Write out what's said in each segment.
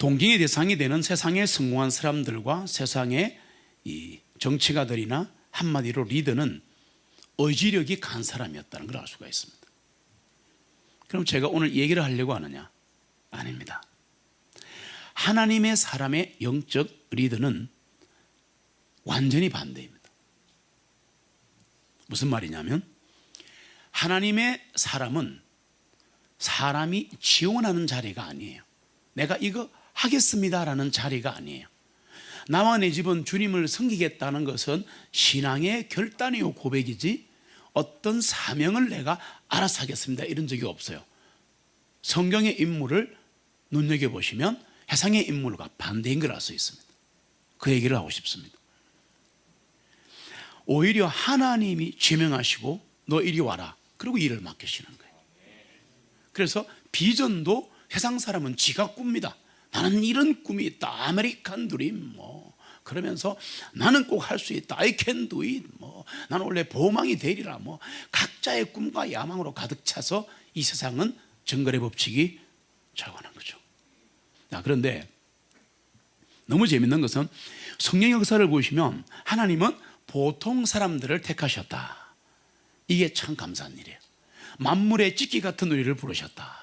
동경의 대상이 되는 세상에 성공한 사람들과 세상의 이 정치가들이나 한마디로 리더는 의지력이 강한 사람이었다는 걸 알 수가 있습니다. 그럼 제가 오늘 얘기를 하려고 하느냐? 아닙니다. 하나님의 사람의 영적 리더는 완전히 반대입니다. 무슨 말이냐면 하나님의 사람은 사람이 지원하는 자리가 아니에요. 내가 이거 하겠습니다라는 자리가 아니에요. 나와 내 집은 주님을 섬기겠다는 것은 신앙의 결단이요 고백이지 어떤 사명을 내가 알아서 하겠습니다 이런 적이 없어요. 성경의 인물을 눈여겨보시면 해상의 인물과 반대인 걸 알 수 있습니다. 그 얘기를 하고 싶습니다. 오히려 하나님이 지명하시고 너 이리 와라 그리고 일을 맡기시는 거예요. 그래서 비전도 세상 사람은 지가 꿉니다. 나는 이런 꿈이 있다. 아메리칸 드림 그러면서 나는 꼭 할 수 있다. I can do it. 나는 원래 보망이 되리라. 각자의 꿈과 야망으로 가득 차서 이 세상은 정글의 법칙이 작용하는 거죠. 그런데 너무 재밌는 것은 성령 역사를 보시면 하나님은 보통 사람들을 택하셨다. 이게 참 감사한 일이에요. 만물의 찢기 같은 우리를 부르셨다.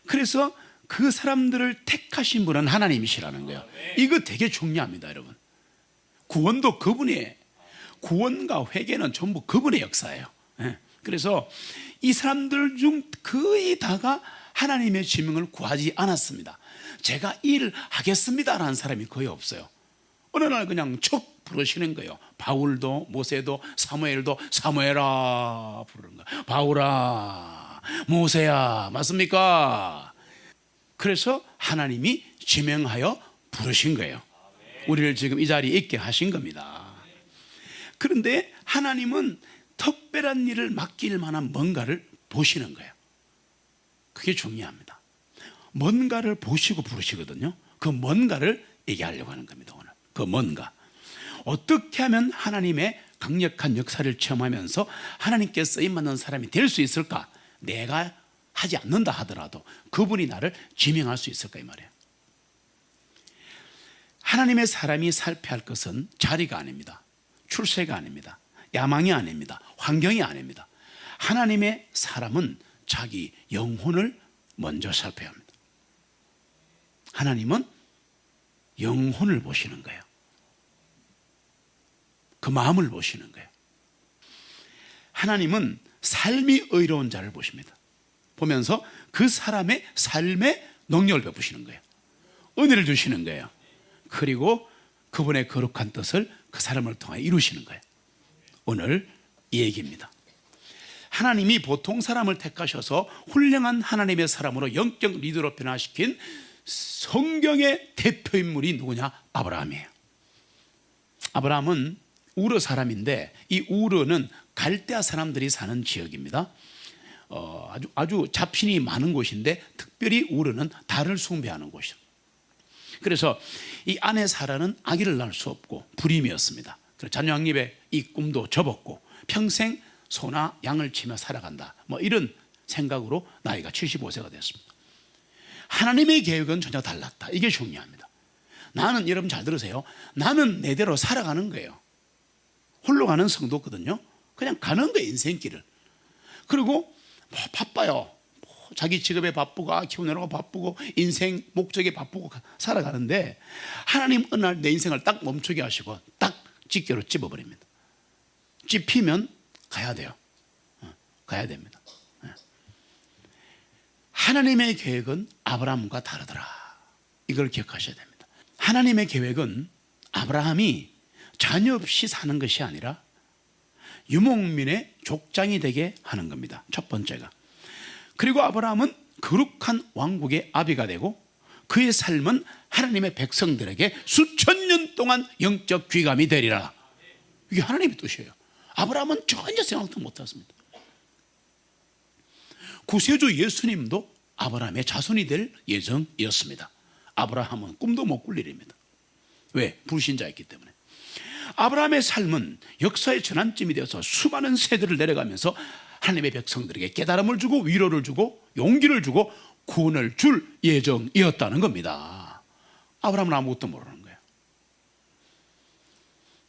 그래서 그 사람들을 택하신 분은 하나님이시라는 거예요. 이거 되게 중요합니다, 여러분. 구원도 그분의, 구원과 회개는 전부 그분의 역사예요. 그래서 이 사람들 중 거의 다가 하나님의 지명을 구하지 않았습니다. 제가 일을 하겠습니다라는 사람이 거의 없어요. 어느 날 그냥 척 부르시는 거예요. 바울도 모세도 사무엘도 사무엘아 부르는 거예요. 바울아 모세야 맞습니까? 그래서 하나님이 지명하여 부르신 거예요. 우리를 지금 이 자리에 있게 하신 겁니다. 그런데 하나님은 특별한 일을 맡길 만한 뭔가를 보시는 거예요. 그게 중요합니다. 뭔가를 보시고 부르시거든요. 그 뭔가를 얘기하려고 하는 겁니다. 오늘 그 뭔가 어떻게 하면 하나님의 강력한 역사를 체험하면서 하나님께 쓰임받는 사람이 될 수 있을까? 내가 하지 않는다 하더라도 그분이 나를 지명할 수 있을까 이 말이에요. 하나님의 사람이 살펴야 할 것은 자리가 아닙니다. 출세가 아닙니다. 야망이 아닙니다. 환경이 아닙니다. 하나님의 사람은 자기 영혼을 먼저 살펴야 합니다. 하나님은 영혼을 보시는 거예요. 그 마음을 보시는 거예요. 하나님은 삶이 의로운 자를 보십니다. 보면서 그 사람의 삶의 능력을 베푸시는 거예요. 은혜를 주시는 거예요. 그리고 그분의 거룩한 뜻을 그 사람을 통해 이루시는 거예요. 오늘 이 얘기입니다. 하나님이 보통 사람을 택하셔서 훌륭한 하나님의 사람으로 영적 리더로 변화시킨 성경의 대표인물이 누구냐? 아브라함이에요. 아브라함은 우르 사람인데 이 우르는 갈대아 사람들이 사는 지역입니다. 아주 잡신이 많은 곳인데 특별히 우르는 달을 숭배하는 곳이에요. 그래서 이 아내 사라는 아기를 낳을 수 없고 불임이었습니다. 그래서 자녀 양립의 이 꿈도 접었고 평생 소나 양을 치며 살아간다 이런 생각으로 나이가 75세가 됐습니다. 하나님의 계획은 전혀 달랐다. 이게 중요합니다. 나는 여러분 잘 들으세요. 나는 내대로 살아가는 거예요. 홀로 가는 성도거든요. 그냥 가는 거예요. 인생길을. 그리고 바빠요. 자기 직업에 바쁘고 키우느라고 바쁘고 인생 목적에 바쁘고 살아가는데 하나님 어느 날 내 인생을 딱 멈추게 하시고 딱 집게로 찝어버립니다. 찝히면 가야 돼요. 가야 됩니다. 하나님의 계획은 아브라함과 다르더라. 이걸 기억하셔야 됩니다. 하나님의 계획은 아브라함이 자녀 없이 사는 것이 아니라 유목민의 족장이 되게 하는 겁니다. 첫 번째가. 그리고 아브라함은 거룩한 왕국의 아비가 되고 그의 삶은 하나님의 백성들에게 수천 년 동안 영적 귀감이 되리라. 이게 하나님의 뜻이에요. 아브라함은 전혀 생각도 못했습니다. 구세주 예수님도 아브라함의 자손이 될 예정이었습니다. 아브라함은 꿈도 못 꿀 일입니다. 왜? 불신자였기 때문에. 아브라함의 삶은 역사의 전환점이 되어서 수많은 세대를 내려가면서 하나님의 백성들에게 깨달음을 주고 위로를 주고 용기를 주고 구원을 줄 예정이었다는 겁니다. 아브라함은 아무것도 모르는 거예요.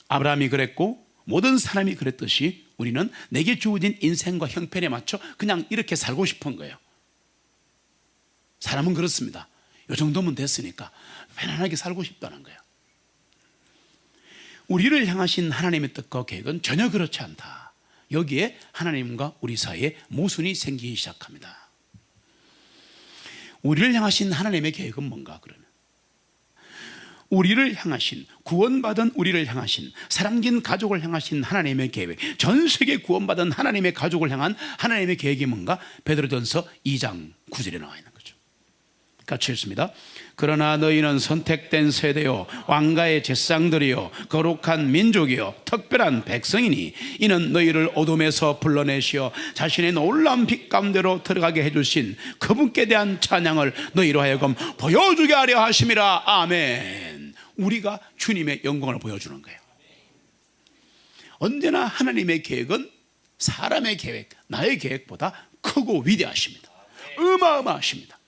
아브라함이 그랬고 모든 사람이 그랬듯이 우리는 내게 주어진 인생과 형편에 맞춰 그냥 이렇게 살고 싶은 거예요. 사람은 그렇습니다. 이 정도면 됐으니까 편안하게 살고 싶다는 거예요. 우리를 향하신 하나님의 뜻과 계획은 전혀 그렇지 않다. 여기에 하나님과 우리 사이에 모순이 생기기 시작합니다. 우리를 향하신 하나님의 계획은 뭔가 그러면? 우리를 향하신, 구원받은 우리를 향하신, 사랑진 가족을 향하신 하나님의 계획, 전 세계 구원받은 하나님의 가족을 향한 하나님의 계획이 뭔가? 베드로전서 2장 9절에 나와 있는 거죠. 같이 읽습니다. 그러나 너희는 선택된 세대요 왕가의 제사장들이요 거룩한 민족이요 특별한 백성이니 이는 너희를 어둠에서 불러내시어 자신의 놀라운 빛 가운데로 들어가게 해주신 그분께 대한 찬양을 너희로 하여금 보여주게 하려 하심이라. 아멘. 우리가 주님의 영광을 보여주는 거예요. 언제나 하나님의 계획은 사람의 계획, 나의 계획보다 크고 위대하십니다. 어마어마하십니다.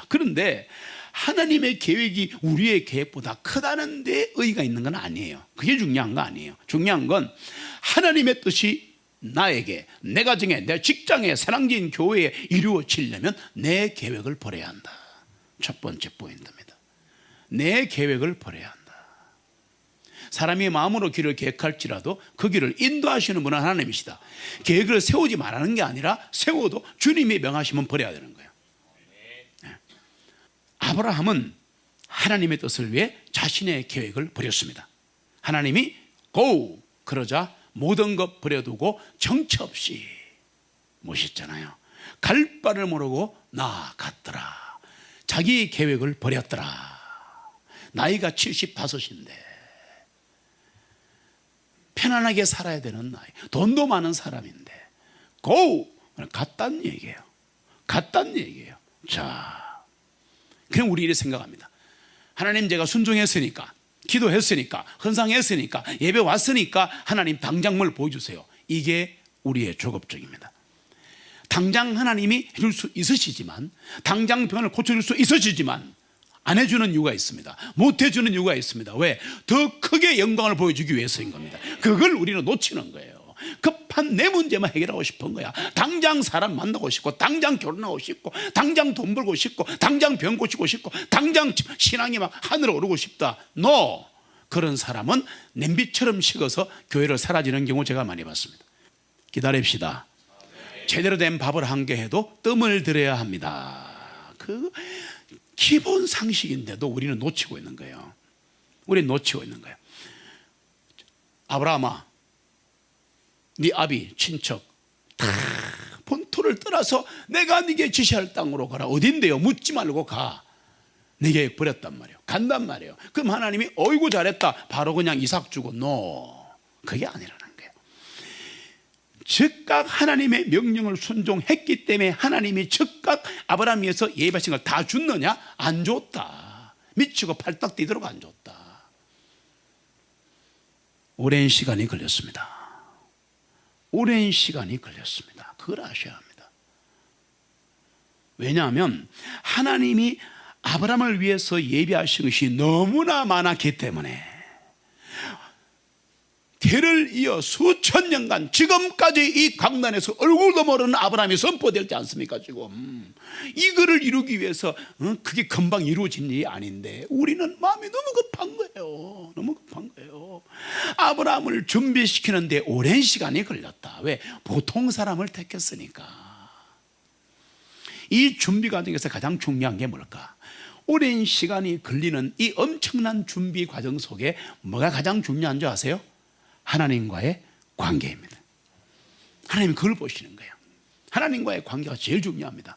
그런데 하나님의 계획이 우리의 계획보다 크다는 데 의의가 있는 건 아니에요. 그게 중요한 거 아니에요. 중요한 건 하나님의 뜻이 나에게, 내 가정에, 내 직장에, 사랑진 교회에 이루어지려면 내 계획을 버려야 한다. 첫 번째 포인트입니다. 내 계획을 버려야 한다. 사람이 마음으로 길을 계획할지라도 그 길을 인도하시는 분은 하나님이시다. 계획을 세우지 말라는 게 아니라 세워도 주님이 명하시면 버려야 되는 거예요. 아브라함은 하나님의 뜻을 위해 자신의 계획을 버렸습니다. 하나님이 go 그러자 모든 것 버려두고 정처 없이 모셨잖아요. 갈 바를 모르고 나아갔더라. 자기 계획을 버렸더라. 나이가 75인데 편안하게 살아야 되는 나이, 돈도 많은 사람인데 go 갔다는 얘기예요. 갔다는 얘기예요. 자, 그냥 우리 이렇게 생각합니다. 하나님, 제가 순종했으니까, 기도했으니까, 헌상했으니까, 예배 왔으니까 하나님 당장 뭘 보여주세요. 이게 우리의 조급증입니다. 당장 하나님이 해줄 수 있으시지만, 당장 병을 고쳐줄 수 있으시지만 안 해주는 이유가 있습니다. 못 해주는 이유가 있습니다. 왜? 더 크게 영광을 보여주기 위해서인 겁니다. 그걸 우리는 놓치는 거예요. 급한 내 문제만 해결하고 싶은 거야. 당장 사람 만나고 싶고, 당장 결혼하고 싶고, 당장 돈 벌고 싶고, 당장 병 고치고 싶고, 당장 신앙이 막 하늘에 오르고 싶다. No. 그런 사람은 냄비처럼 식어서 교회를 사라지는 경우 제가 많이 봤습니다. 기다립시다. 제대로 된 밥을 한 개 해도 뜸을 들여야 합니다. 그 기본 상식인데도 우리는 놓치고 있는 거예요. 우리는 놓치고 있는 거예요. 아브라함아, 네 아비 친척 다 본토를 떠나서 내가 네게 지시할 땅으로 가라. 어딘데요? 묻지 말고 가. 네 계획 버렸단 말이에요. 간단 말이에요. 그럼 하나님이 어이구 잘했다 바로 그냥 이삭 주고? 노, 그게 아니라는 거예요. 즉각 하나님의 명령을 순종했기 때문에 하나님이 즉각 아브라함 위해서 예비하신 걸 다 줬느냐? 안 줬다. 미치고 팔딱 뛰도록 안 줬다. 오랜 시간이 걸렸습니다. 오랜 시간이 걸렸습니다. 그걸 아셔야 합니다. 왜냐하면 하나님이 아브라함을 위해서 예비하신 것이 너무나 많았기 때문에 대를 이어 수천 년간 지금까지 이 강단에서 얼굴도 모르는 아브라함이 선포되지 않습니까? 지금 이거를 이루기 위해서 그게 금방 이루어진 일이 아닌데 우리는 마음이 너무 급한 거예요. 너무 급한 거예요. 아브라함을 준비시키는데 오랜 시간이 걸렸다. 왜? 보통 사람을 택했으니까. 이 준비 과정에서 가장 중요한 게 뭘까? 오랜 시간이 걸리는 이 엄청난 준비 과정 속에 뭐가 가장 중요한 줄 아세요? 하나님과의 관계입니다. 하나님이 그걸 보시는 거예요. 하나님과의 관계가 제일 중요합니다.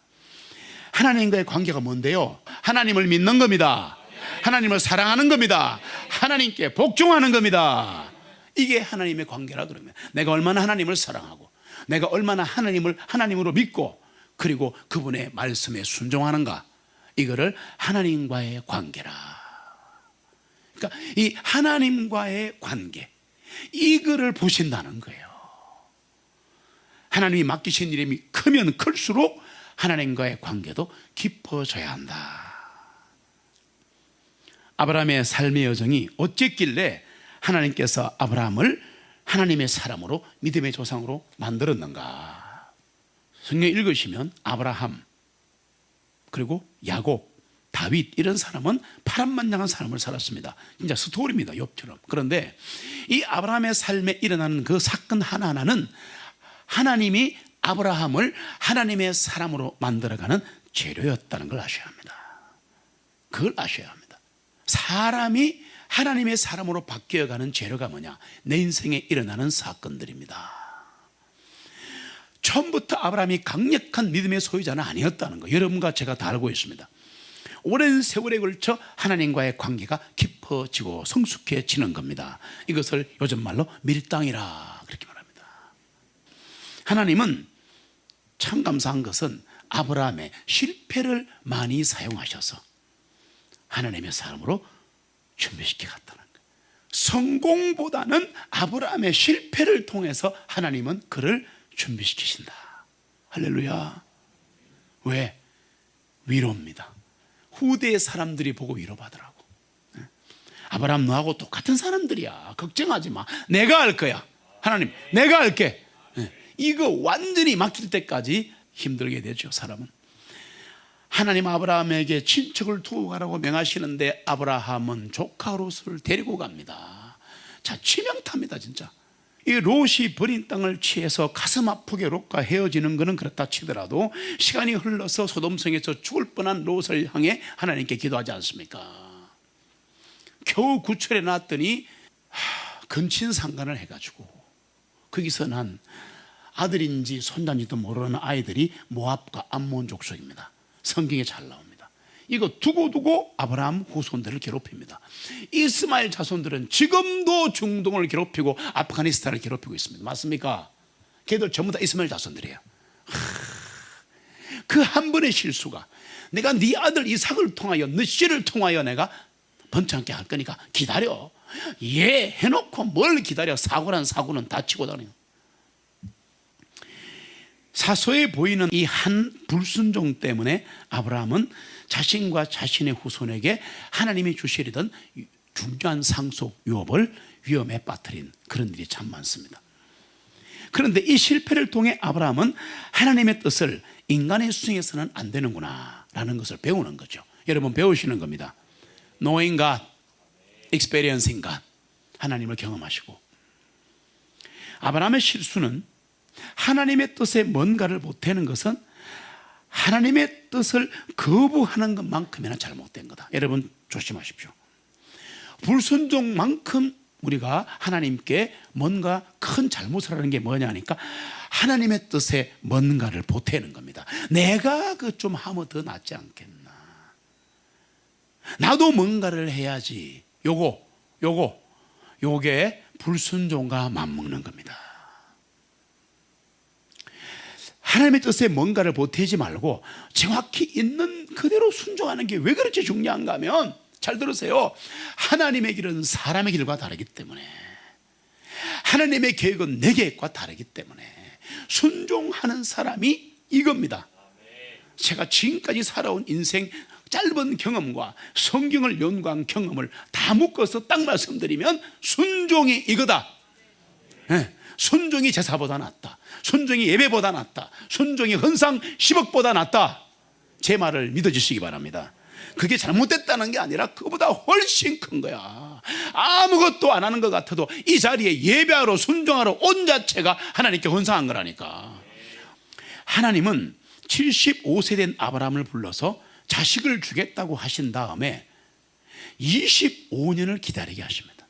하나님과의 관계가 뭔데요? 하나님을 믿는 겁니다. 하나님을 사랑하는 겁니다. 하나님께 복종하는 겁니다. 이게 하나님의 관계라 그러면 내가 얼마나 하나님을 사랑하고 내가 얼마나 하나님을 하나님으로 믿고 그리고 그분의 말씀에 순종하는가, 이거를 하나님과의 관계라. 그러니까 이 하나님과의 관계, 이거를 보신다는 거예요. 하나님이 맡기신 일이 크면 클수록 하나님과의 관계도 깊어져야 한다. 아브라함의 삶의 여정이 어쨌길래 하나님께서 아브라함을 하나님의 사람으로 믿음의 조상으로 만들었는가? 성경 읽으시면 아브라함, 그리고 야곱, 다윗 이런 사람은 파란만장한 삶을 살았습니다. 진짜 스토리입니다. 욥처럼. 그런데 이 아브라함의 삶에 일어나는 그 사건 하나하나는 하나님이 아브라함을 하나님의 사람으로 만들어가는 재료였다는 걸 아셔야 합니다. 그걸 아셔야 합니다. 사람이 하나님의 사람으로 바뀌어가는 재료가 뭐냐? 내 인생에 일어나는 사건들입니다. 처음부터 아브라함이 강력한 믿음의 소유자는 아니었다는 거 여러분과 제가 다 알고 있습니다. 오랜 세월에 걸쳐 하나님과의 관계가 깊어지고 성숙해지는 겁니다. 이것을 요즘 말로 밀당이라 그렇게 말합니다. 하나님은 참 감사한 것은 아브라함의 실패를 많이 사용하셔서 하나님의 사람으로 준비시켜 갔다는 거예요. 성공보다는 아브라함의 실패를 통해서 하나님은 그를 준비시키신다. 할렐루야. 왜? 위로입니다. 후대의 사람들이 보고 위로받으라고. 아브라함 너하고 똑같은 사람들이야. 걱정하지 마. 내가 할 거야. 하나님, 내가 할게. 이거 완전히 막힐 때까지 힘들게 되죠, 사람은. 하나님 아브라함에게 친척을 두고 가라고 명하시는데 아브라함은 조카 롯을 데리고 갑니다. 자, 치명타입니다, 진짜. 이 롯이 버린 땅을 취해서 가슴 아프게 롯과 헤어지는 것은 그렇다 치더라도 시간이 흘러서 소돔성에서 죽을 뻔한 롯을 향해 하나님께 기도하지 않습니까? 겨우 구출해 놨더니 근친상간을 해가지고 거기서 난 아들인지 손자인지도 모르는 아이들이 모압과 암몬 족속입니다. 성경에 잘 나옵니다. 이거 두고 아브라함 후손들을 괴롭힙니다. 이스마엘 자손들은 지금도 중동을 괴롭히고 아프가니스탄을 괴롭히고 있습니다. 맞습니까? 걔들 전부 다 이스마엘 자손들이에요. 그 한 번의 실수가 내가 네 아들 이삭을 통하여 너 씨를 통하여 내가 번창케 할 거니까 기다려. 예 해놓고 뭘 기다려. 사고란 사고는 다치고 다녀요. 사소해 보이는 이 한 불순종 때문에 아브라함은 자신과 자신의 후손에게 하나님이 주시려던 중요한 상속 유업을 위험에 빠뜨린 그런 일이 참 많습니다. 그런데 이 실패를 통해 아브라함은 하나님의 뜻을 인간의 수행해서는 안 되는구나 라는 것을 배우는 거죠. 여러분 배우시는 겁니다. Knowing God, Experiencing God. 하나님을 경험하시고. 아브라함의 실수는 하나님의 뜻에 뭔가를 못하는 것은 하나님의 뜻을 거부하는 것만큼이나 잘못된 거다. 여러분 조심하십시오. 불순종만큼 우리가 하나님께 뭔가 큰 잘못을 하는 게 뭐냐 하니까 하나님의 뜻에 뭔가를 보태는 겁니다. 내가 그 좀 하면 더 낫지 않겠나. 나도 뭔가를 해야지. 요게 불순종과 맞먹는 겁니다. 하나님의 뜻에 뭔가를 보태지 말고 정확히 있는 그대로 순종하는 게 왜 그렇게 중요한가 하면 잘 들으세요. 하나님의 길은 사람의 길과 다르기 때문에 하나님의 계획은 내 계획과 다르기 때문에 순종하는 사람이 이겁니다. 제가 지금까지 살아온 인생 짧은 경험과 성경을 연구한 경험을 다 묶어서 딱 말씀드리면 순종이 이거다. 순종이 제사보다 낫다. 순종이 예배보다 낫다. 순종이 헌상 10억보다 낫다. 제 말을 믿어주시기 바랍니다. 그게 잘못됐다는 게 아니라 그보다 훨씬 큰 거야. 아무것도 안 하는 것 같아도 이 자리에 예배하러 순종하러 온 자체가 하나님께 헌상한 거라니까. 하나님은 75세 된 아브라함을 불러서 자식을 주겠다고 하신 다음에 25년을 기다리게 하십니다.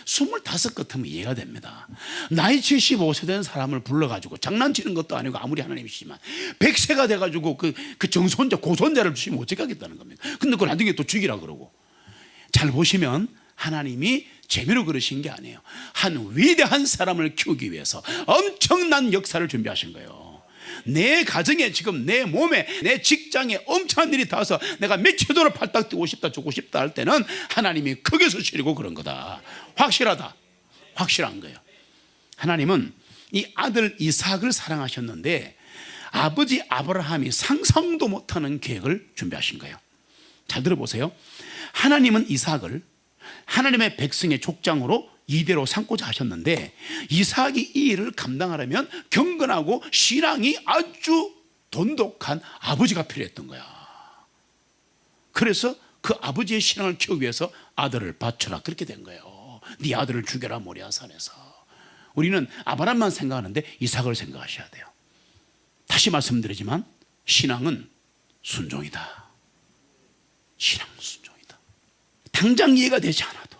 25 같으면 이해가 됩니다. 나이 75세 된 사람을 불러가지고 장난치는 것도 아니고 아무리 하나님이시지만 100세가 돼가지고 그 정손자 고손자를 주시면 어떻게 하겠다는 겁니까? 근데 그걸 나중에 또 죽이라 그러고. 잘 보시면 하나님이 재미로 그러신 게 아니에요. 한 위대한 사람을 키우기 위해서 엄청난 역사를 준비하신 거예요. 내 가정에 지금 내 몸에 내 직장에 엄청난 일이 닿아서 내가 며칠도록 팔딱 뛰고 싶다 죽고 싶다 할 때는 하나님이 크게 쓰시려고 그런 거다. 확실하다. 확실한 거예요. 하나님은 이 아들 이삭을 사랑하셨는데 아버지 아브라함이 상상도 못하는 계획을 준비하신 거예요. 잘 들어보세요. 하나님은 이삭을 하나님의 백성의 족장으로 이대로 삼고자 하셨는데, 이삭이 이 일을 감당하려면 경건하고 신앙이 아주 돈독한 아버지가 필요했던 거야. 그래서 그 아버지의 신앙을 키우기 위해서 아들을 바쳐라, 그렇게 된 거예요. 네 아들을 죽여라, 모리아산에서. 우리는 아브라함만 생각하는데 이삭을 생각하셔야 돼요. 다시 말씀드리지만 신앙은 순종이다. 신앙은 순종이다. 당장 이해가 되지 않아도,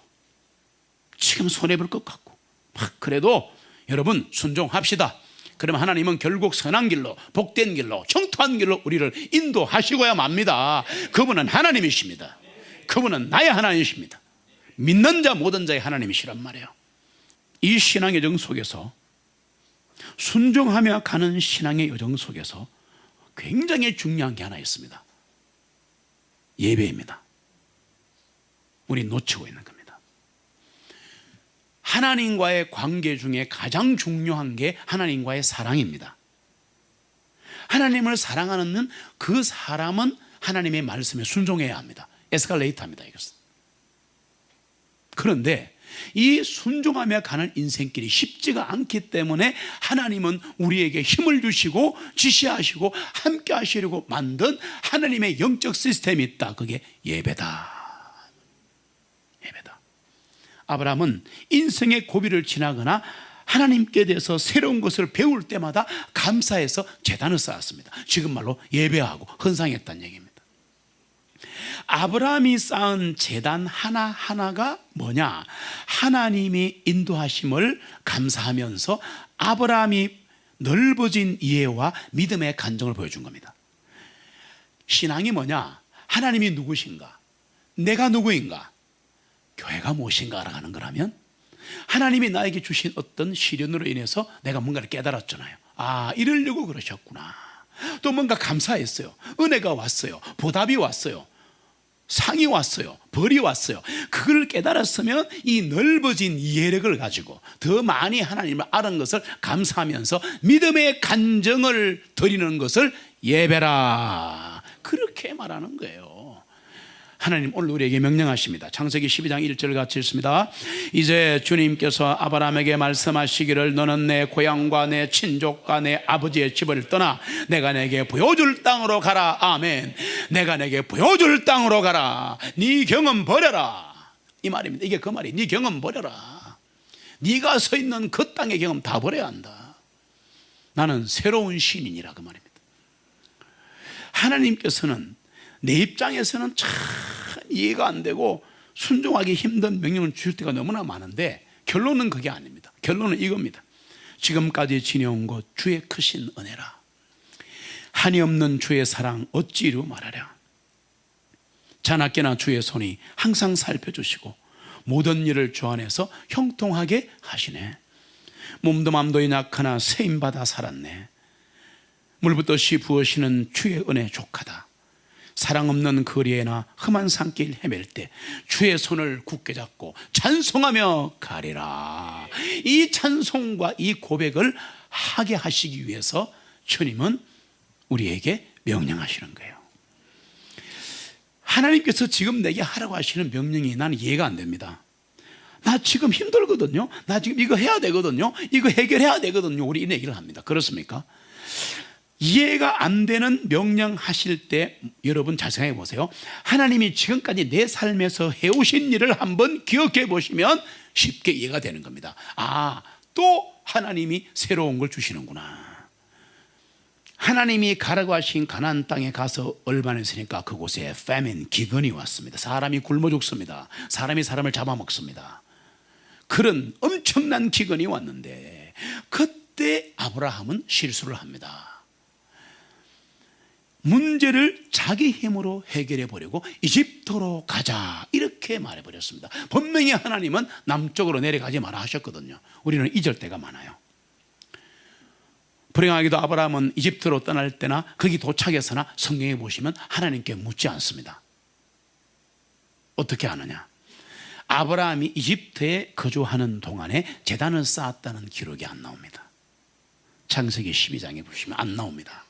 지금 손해볼 것 같고 막 그래도 여러분 순종합시다. 그러면 하나님은 결국 선한 길로, 복된 길로, 청토한 길로 우리를 인도하시고야 맙니다. 그분은 하나님이십니다. 그분은 나의 하나님이십니다. 믿는 자 모든 자의 하나님이시란 말이에요. 이 신앙의 여정 속에서, 순종하며 가는 신앙의 여정 속에서 굉장히 중요한 게 하나 있습니다. 예배입니다. 우리 놓치고 있는 겁니다. 하나님과의 관계 중에 가장 중요한 게 하나님과의 사랑입니다. 하나님을 사랑하는 그 사람은 하나님의 말씀에 순종해야 합니다. 에스컬레이터입니다, 이것은. 그런데 이 순종하며 가는 인생길이 쉽지가 않기 때문에 하나님은 우리에게 힘을 주시고 지시하시고 함께 하시려고 만든 하나님의 영적 시스템이 있다. 그게 예배다. 예배다. 아브라함은 인생의 고비를 지나거나 하나님께 대해서 새로운 것을 배울 때마다 감사해서 제단을 쌓았습니다. 지금 말로 예배하고 헌상했다는 얘기입니다. 아브라함이 쌓은 제단 하나하나가 뭐냐? 하나님이 인도하심을 감사하면서 아브라함이 넓어진 이해와 믿음의 간정을 보여준 겁니다. 신앙이 뭐냐? 하나님이 누구신가? 내가 누구인가? 교회가 무엇인가 알아가는 거라면, 하나님이 나에게 주신 어떤 시련으로 인해서 내가 뭔가를 깨달았잖아요. 아, 이러려고 그러셨구나. 또 뭔가 감사했어요. 은혜가 왔어요. 보답이 왔어요. 상이 왔어요. 벌이 왔어요. 그걸 깨달았으면 이 넓어진 이해력을 가지고 더 많이 하나님을 아는 것을 감사하면서 믿음의 간정을 드리는 것을 예배라, 그렇게 말하는 거예요. 하나님 오늘 우리에게 명령하십니다. 창세기 12장 1절 같이 읽습니다. 이제 주님께서 아브라함에게 말씀하시기를 너는 내 고향과 내 친족과 내 아버지의 집을 떠나 내가 내게 보여줄 땅으로 가라. 아멘. 내가 내게 보여줄 땅으로 가라. 네 경험 버려라, 이 말입니다. 이게 그 말이에요. 네 경험 버려라. 네가 서 있는 그 땅의 경험 다 버려야 한다. 나는 새로운 신인이라, 그 말입니다. 하나님께서는 내 입장에서는 참 이해가 안 되고 순종하기 힘든 명령을 주실 때가 너무나 많은데, 결론은 그게 아닙니다. 결론은 이겁니다. 지금까지 지내온 것 주의 크신 은혜라. 한이 없는 주의 사랑 어찌 이루 말하랴. 자나깨나 주의 손이 항상 살펴주시고 모든 일을 주 안에서 형통하게 하시네. 몸도 맘도 약하나 세임받아 살았네. 물붓듯이 부으시는 주의 은혜 족하다. 사랑 없는 거리에나 험한 산길 헤맬 때 주의 손을 굳게 잡고 찬송하며 가리라. 이 찬송과 이 고백을 하게 하시기 위해서 주님은 우리에게 명령하시는 거예요. 하나님께서 지금 내게 하라고 하시는 명령이 나는 이해가 안 됩니다. 나 지금 힘들거든요. 나 지금 이거 해야 되거든요. 이거 해결해야 되거든요. 우리 이 얘기를 합니다. 그렇습니까? 이해가 안 되는 명령하실 때 여러분 잘 생각해 보세요. 하나님이 지금까지 내 삶에서 해오신 일을 한번 기억해 보시면 쉽게 이해가 되는 겁니다. 아, 또 하나님이 새로운 걸 주시는구나. 하나님이 가라고 하신 가나안 땅에 가서 얼마 있으니까 그곳에 famine, 기근이 왔습니다. 사람이 굶어 죽습니다. 사람이 사람을 잡아먹습니다. 그런 엄청난 기근이 왔는데 그때 아브라함은 실수를 합니다. 문제를 자기 힘으로 해결해 보려고 이집트로 가자 이렇게 말해버렸습니다. 분명히 하나님은 남쪽으로 내려가지 마라 하셨거든요. 우리는 잊을 때가 많아요. 불행하게도 아브라함은 이집트로 떠날 때나 거기 도착해서나 성경에 보시면 하나님께 묻지 않습니다. 어떻게 하느냐? 아브라함이 이집트에 거주하는 동안에 제단을 쌓았다는 기록이 안 나옵니다. 창세기 12장에 보시면 안 나옵니다.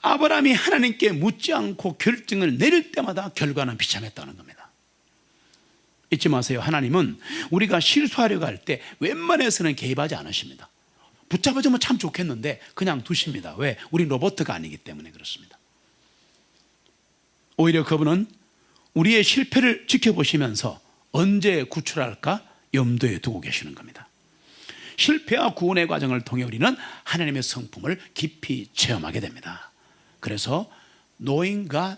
아브라함이 하나님께 묻지 않고 결정을 내릴 때마다 결과는 비참했다는 겁니다. 잊지 마세요. 하나님은 우리가 실수하려고 할 때 웬만해서는 개입하지 않으십니다. 붙잡아주면 참 좋겠는데 그냥 두십니다. 왜? 우린 로봇가 아니기 때문에 그렇습니다. 오히려 그분은 우리의 실패를 지켜보시면서 언제 구출할까 염두에 두고 계시는 겁니다. 실패와 구원의 과정을 통해 우리는 하나님의 성품을 깊이 체험하게 됩니다. 그래서 knowing God,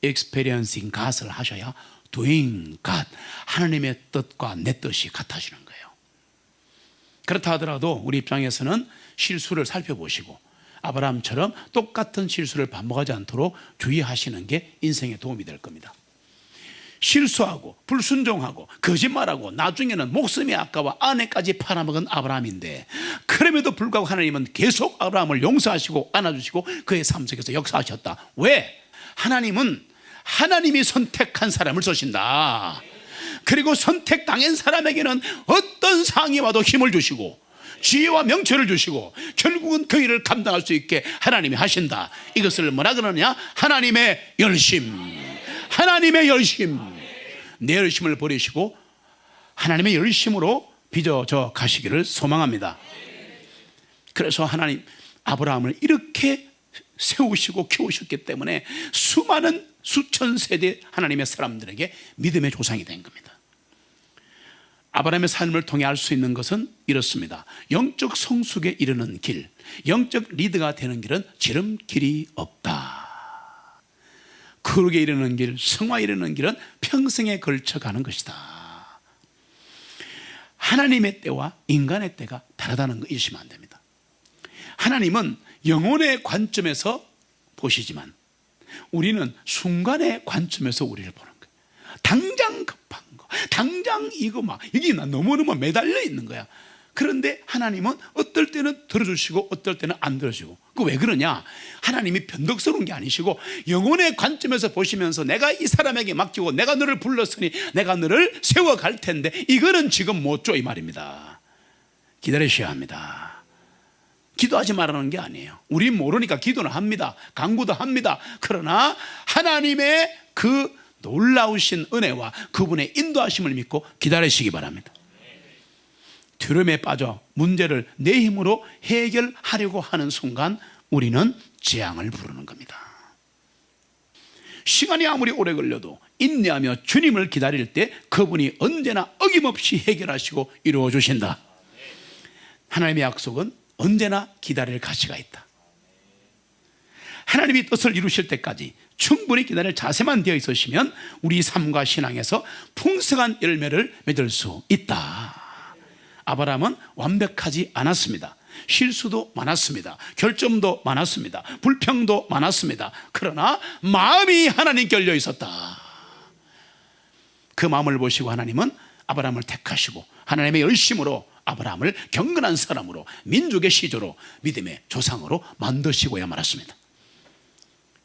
experiencing God을 하셔야 doing God, 하나님의 뜻과 내 뜻이 같아지는 거예요. 그렇다 하더라도 우리 입장에서는 실수를 살펴보시고 아브라함처럼 똑같은 실수를 반복하지 않도록 주의하시는 게 인생에 도움이 될 겁니다. 실수하고 불순종하고 거짓말하고 나중에는 목숨이 아까워 아내까지 팔아먹은 아브라함인데, 그럼에도 불구하고 하나님은 계속 아브라함을 용서하시고 안아주시고 그의 삶 속에서 역사하셨다. 왜? 하나님은 하나님이 선택한 사람을 쓰신다. 그리고 선택당한 사람에게는 어떤 상황이 와도 힘을 주시고 지혜와 명철을 주시고 결국은 그 일을 감당할 수 있게 하나님이 하신다. 이것을 뭐라 그러느냐? 하나님의 열심. 하나님의 열심. 내 열심을 버리시고 하나님의 열심으로 빚어져 가시기를 소망합니다. 그래서 하나님 아브라함을 이렇게 세우시고 키우셨기 때문에 수많은 수천 세대 하나님의 사람들에게 믿음의 조상이 된 겁니다. 아브라함의 삶을 통해 알 수 있는 것은 이렇습니다. 영적 성숙에 이르는 길, 영적 리더가 되는 길은 지름길이 없다. 거룩에 이르는 길, 성화에 이르는 길은 평생에 걸쳐 가는 것이다. 하나님의 때와 인간의 때가 다르다는 거 잊으시면 안 됩니다. 하나님은 영혼의 관점에서 보시지만 우리는 순간의 관점에서 우리를 보는 거예요. 당장 급한 거, 당장 이거 막 여기 나 너무너무 매달려 있는 거야. 그런데 하나님은 어떨 때는 들어주시고 어떨 때는 안 들어주고. 그 왜 그러냐? 하나님이 변덕스러운 게 아니시고 영혼의 관점에서 보시면서 내가 이 사람에게 맡기고 내가 너를 불렀으니 내가 너를 세워갈 텐데 이거는 지금 못 줘, 이 말입니다. 기다리셔야 합니다. 기도하지 말라는 게 아니에요. 우린 모르니까 기도는 합니다. 간구도 합니다. 그러나 하나님의 그 놀라우신 은혜와 그분의 인도하심을 믿고 기다리시기 바랍니다. 두려움에 빠져 문제를 내 힘으로 해결하려고 하는 순간 우리는 재앙을 부르는 겁니다. 시간이 아무리 오래 걸려도 인내하며 주님을 기다릴 때 그분이 언제나 어김없이 해결하시고 이루어 주신다. 하나님의 약속은 언제나 기다릴 가치가 있다. 하나님이 뜻을 이루실 때까지 충분히 기다릴 자세만 되어 있으시면 우리 삶과 신앙에서 풍성한 열매를 맺을 수 있다. 아브라함은 완벽하지 않았습니다. 실수도 많았습니다. 결점도 많았습니다. 불평도 많았습니다. 그러나 마음이 하나님께 열려 있었다. 그 마음을 보시고 하나님은 아브라함을 택하시고 하나님의 열심으로 아브라함을 경건한 사람으로 민족의 시조로 믿음의 조상으로 만드시고야 말았습니다.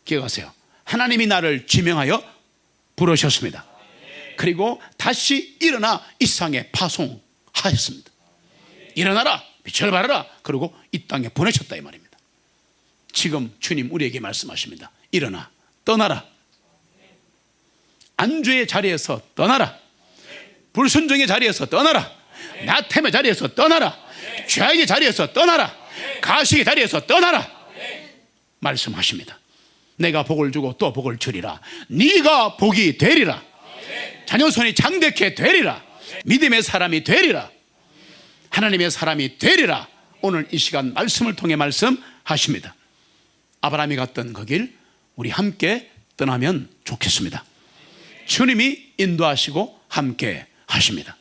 기억하세요. 하나님이 나를 지명하여 부르셨습니다. 그리고 다시 일어나 이 세상에 파송하였습니다. 일어나라, 빛을 발하라. 그리고 이 땅에 보내셨다, 이 말입니다. 지금 주님 우리에게 말씀하십니다. 일어나, 떠나라. 안주의 자리에서 떠나라. 불순종의 자리에서 떠나라. 나태의 자리에서 떠나라. 죄악의 자리에서 떠나라. 가식의 자리에서 떠나라. 말씀하십니다. 내가 복을 주고 또 복을 주리라. 네가 복이 되리라. 자녀손이 장대케 되리라. 믿음의 사람이 되리라. 하나님의 사람이 되리라. 오늘 이 시간 말씀을 통해 말씀하십니다. 아브라함이 갔던 그 길 우리 함께 떠나면 좋겠습니다. 주님이 인도하시고 함께 하십니다.